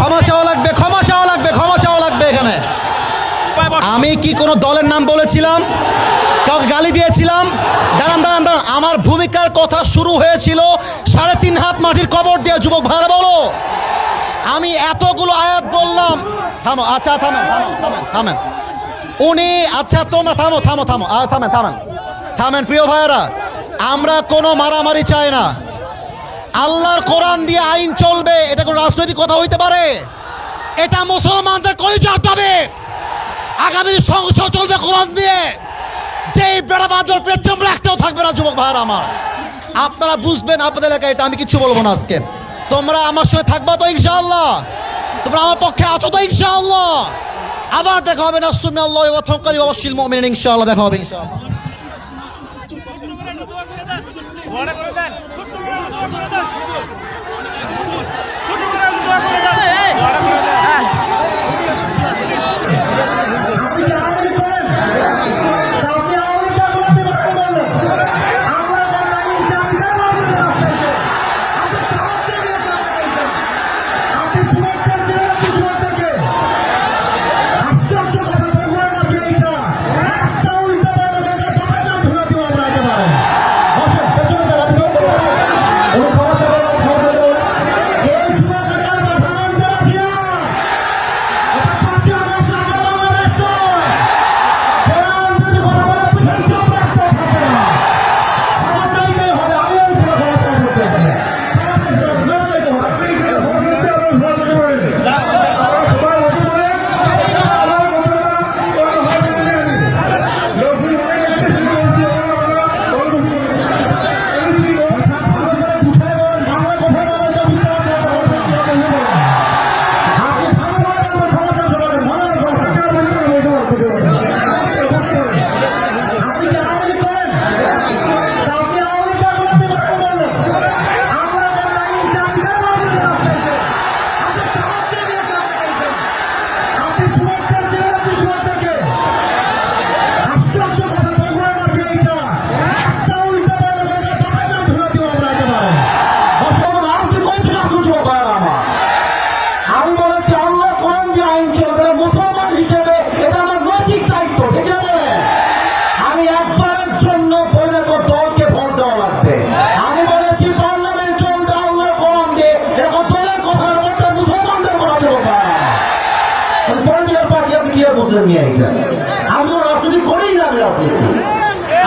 ক্ষমা চাওয়া লাগবে, ক্ষমা চাওয়া লাগবে, ক্ষমা চাওয়া লাগবে। এখানে আমি কি কোনো দলের নাম বলেছিলাম? কাউকে গালি দিয়েছিলাম? দাঁড়ান দাঁড়ান দাঁড়ান, আমার ভূমিকার কথা শুরু হয়েছিল 3.5 হাত মাটির কবর দিয়ে। যুবক ভাইরা বলো, আমি এতগুলো আয়াত বললাম। থামো, আচ্ছা থামেন থামেন থামেন থামেন উনি, আচ্ছা তোমরা থামো থামো থামো, থামেন থামেন থামেন। প্রিয় ভাইয়েরা, আমরা কোনো মারামারি চাই না। আল্লাহর কোরআন দিয়ে আইন চলবে, এটা কোনো রাজনৈতিক কথা হইতে পারে? এটা মুসলমানদের কলিজার দাবি। আগামী সংসদ চলবে কোরআন দিয়ে। যেই বেড়া বাদর পেছন রাখতেও থাকবে না। যুবক ভাইয়েরা আমার, আপনারা বুঝবেন আপনাদের এলাকায় এটা। আমি কিছু বলবো না আজকে। তোমরা আমার সঙ্গে থাকবা তো ইনশাআল্লাহ? তোমরা আমার পক্ষে আছো তো ইনশাআল্লাহ? আবার দেখা হবে না সুন্নাল্লাহি ওয়া তাওয়াক্কালি ওয়া বাশশিরিল মুমিনিন। ইনশাআল্লাহ দেখা হবে ইনশাআল্লাহ।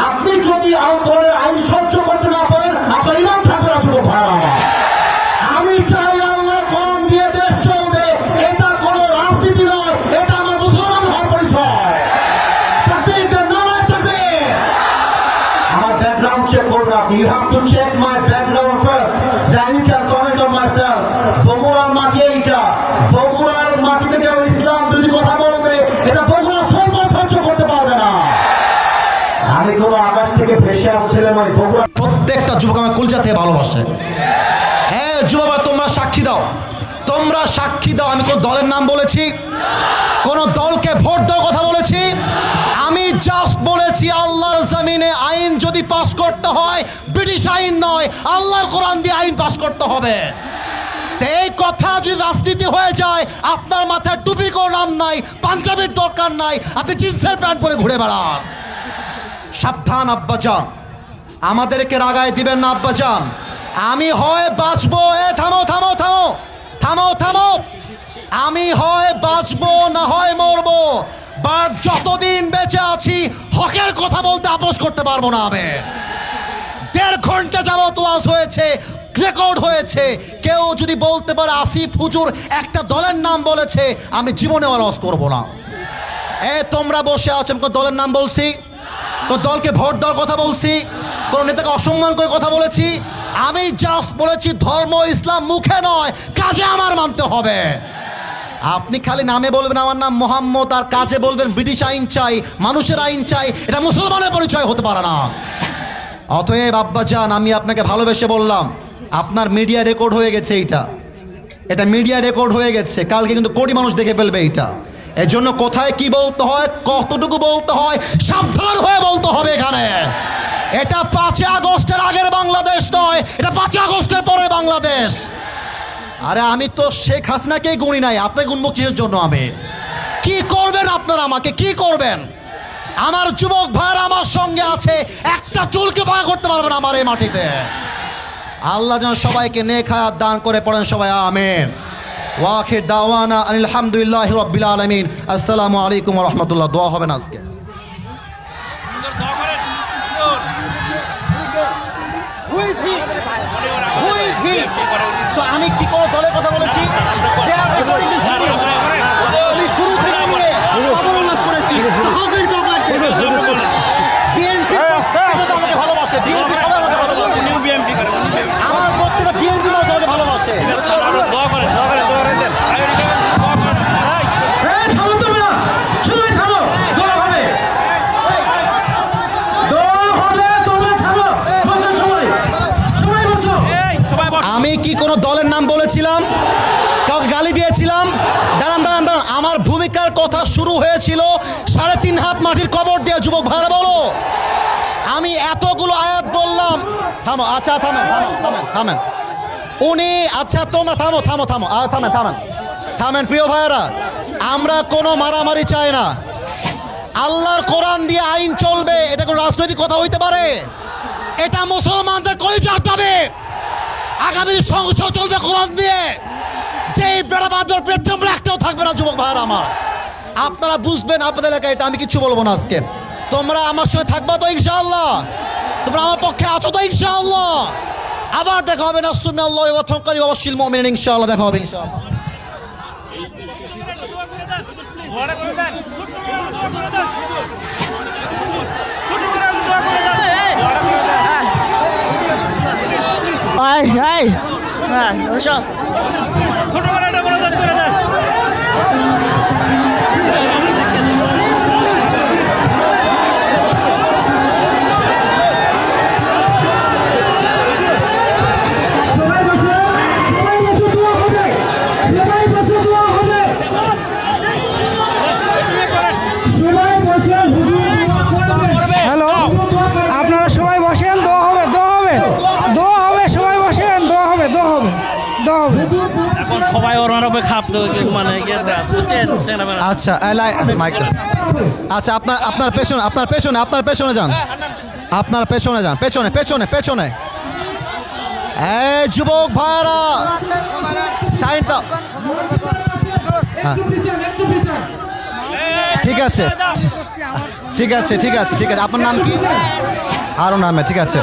আপনি যদি দলের আইন সহ্য করতে না পারেন, আপনার ইমাম থাকবে না। যুবক ভাইরা আমার, আমি চাই আল্লাহ কোরআন দিয়ে দেশ চলবে। এটা কোনো রাজনীতি নয়, এটা আমার মুসলমান হওয়ার পরিচয়। আমার ব্যাকগ্রাউন্ড চেক করবেন আপনি। You have to check my background first, then you can comment on myself. বগুড়ার মাটি এইটা, বগুড়ার মাটিতে কেউ ইসলাম যদি কথা বলবে, এটা বগুড়া সহ্য করতে পারবে না। আমি কোনো আকাশ থেকে ভেসে আসছিলাম ওই বগুড়া। প্রত্যেকটা যুবক আমার কলিজা থেকে ভালোবাসে। হ্যাঁ যুবক, তোমরা সাক্ষী দাও, তোমরা সাক্ষী দাও। আমি কোন দলের নাম বলেছি? কোন দলকে ভোট দেওয়ার কথা বলেছি? আমি জাস্ট বলেছি আল্লাহর জমিনে আইন যদি পাস করতে হয়, ব্রিটিশ আইন নয়, আল্লাহর কোরআন দিয়ে আইন পাস করতে হবে। এই কথা যদি রাজনীতি হয়ে যায়, আপনার মাথায় টুপি কোনো নাম নাই, পাঞ্জাবির দরকার নাই, আপনি জিন্সের প্যান্ট পরে ঘুরে বেড়ান। সাবধান আব্বাজান, আমাদেরকে রাগায় দিবেন না আব্বাজান। আমি হয় বাঁচবো, থামো থামো থামো থামো থামো, আমি হয় বাঁচবো না হয় মরবো। বাট যতদিন বেঁচে আছি হকের কথা বলতে আপোষ করতে পারবো না। আমি 1.5 ঘন্টা যাবত ওয়াজ হয়েছে, রেকর্ড হয়েছে। কেউ যদি বলতে পারে আসিফ হুজুর একটা দলের নাম বলেছে, আমি জীবনে ওয়াজ করবো না। তোমরা বসে আছো, কোন দলের নাম বলছি? কোন দলকে ভোট দেওয়ার কথা বলছি? কোন নেতাকে অসম্মান করে কথা বলেছি? আমি জাস্ট বলেছি ধর্ম ইসলাম মুখে নয়, কাজে আমার মানতে হবে। আপনি খালি নামে বলবেন আমার নাম মোহাম্মদ, আর কাজে বলবেন ব্রিটিশ আইন চাই, মানুষের আইন চাই, এটা মুসলমানের পরিচয় হতে পারে না। অতএব আব্বাজান, আমি আপনাকে ভালোবেসে বললাম, আপনার মিডিয়া রেকর্ড হয়ে গেছে। এটা মিডিয়া রেকর্ড হয়ে গেছে, কালকে কিন্তু কোটি মানুষ দেখে ফেলবে এইটা। এর জন্য কোথায় কি বলতে হয়, কতটুকু বলতে হয়, সাবধান হয়ে বলতে হবে। এখানে এটা 5 আগস্টের আগের বাংলাদেশ নয়, এটা 5 আগস্টের পরে বাংলাদেশ। আরে আমি তো শেখ হাসিনাকেই গুনি নাই, আপনি গুনবো কিসের জন্য? আমি কি করবেন আপনারা? আমাকে কি করবেন? আমার যুবক ভাইরা আমার সঙ্গে আছে, একটা চুলকে বাঁকা করতে পারবেন আমার এই মাটিতে। আল্লাহ যেন সবাইকে নেক হায়াত দান করে, পড়েন সবাই আমিন। ওয়াখির দাওয়ানা আলহামদুলিল্লাহি রাব্বিল আলামিন। আসসালামু আলাইকুম ওয়া রাহমাতুল্লাহ। দোয়া হবে না আজকে? আমি কি কোনো দলের কথা বলেছি? আমি শুরু থেকে নিয়ে অবরোধ করেছি। আমাকে ভালোবাসে, বিএনপি সবাই আমাকে ভালোবাসে, আমার প্রত্যেকটা বিএনপি আমাকে ভালোবাসে। আমি কি কোনো দলের নাম বলেছিলাম? কাউকে গালি দিয়েছিলাম? দাঁড়ান দাঁড়ান দাঁড়ান, আমার ভূমিকার কথা শুরু হয়েছিল 3.5 হাত মাটির কবর দিয়ে। যুবক ভাইরা বলো, আমি এতগুলো আয়াত বললাম। থামো, আচ্ছা থামেন থামেন থামেন থামেন উনি, আচ্ছা তোমরা থামো থামো থামো থামেন থামেন থামেন। প্রিয় ভাইয়েরা, আমরা কোনো মারামারি চাই না। আল্লাহর কোরআন দিয়ে আইন চলবে, এটা কোনো রাজনৈতিক কথা হইতে পারে? এটা মুসলমানদের কলিজার দাবি। আগামী সংসদ চলবে কোরআন দিয়ে। যেই বেড়াবাদর পেট্রোল একটাও থাকবে না। যুবক ভাইয়েরা আমার, আপনারা বুঝবেন আপনাদের এলাকায়, এটা আমি কিছু বলবো না আজকে। তোমরা আমার সঙ্গে থাকবা তো ইনশাআল্লাহ? তোমরা আমার পক্ষে আছো তো ইনশাআল্লাহ? আবার দেখা হবে না সুন্নাল্লাহি ওয়া তাওয়াক্কালি ওয়া বাশশিরিল মুমিনিন। ইনশাআল্লাহ দেখা হবে ইনশাআল্লাহ। ছোট করে একটা মনোযোগ করে দেন। হ্যালো, আপনারা সবাই বসেন, দোয়া হবে, দোয়া হবে, দোয়া হবে, সবাই বসেন, দোয়া হবে, দোয়া হবে, দোয়া হবে। এখন সবাই ওনার উপরে খাপতে মানে আচ্ছা মাইকটা, আচ্ছা আপনার আপনার পেছনে আপনার পেছনে আপনার পেছনে যান, আপনার পেছনে যান, পেছনে পেছনে পেছনে। এই যুবক ভাইরা সাইড দাও। হ্যাঁ ঠিক আছে ঠিক আছে ঠিক আছে ঠিক আছে। আপনার নাম কি? আরও নামে, ঠিক আছে।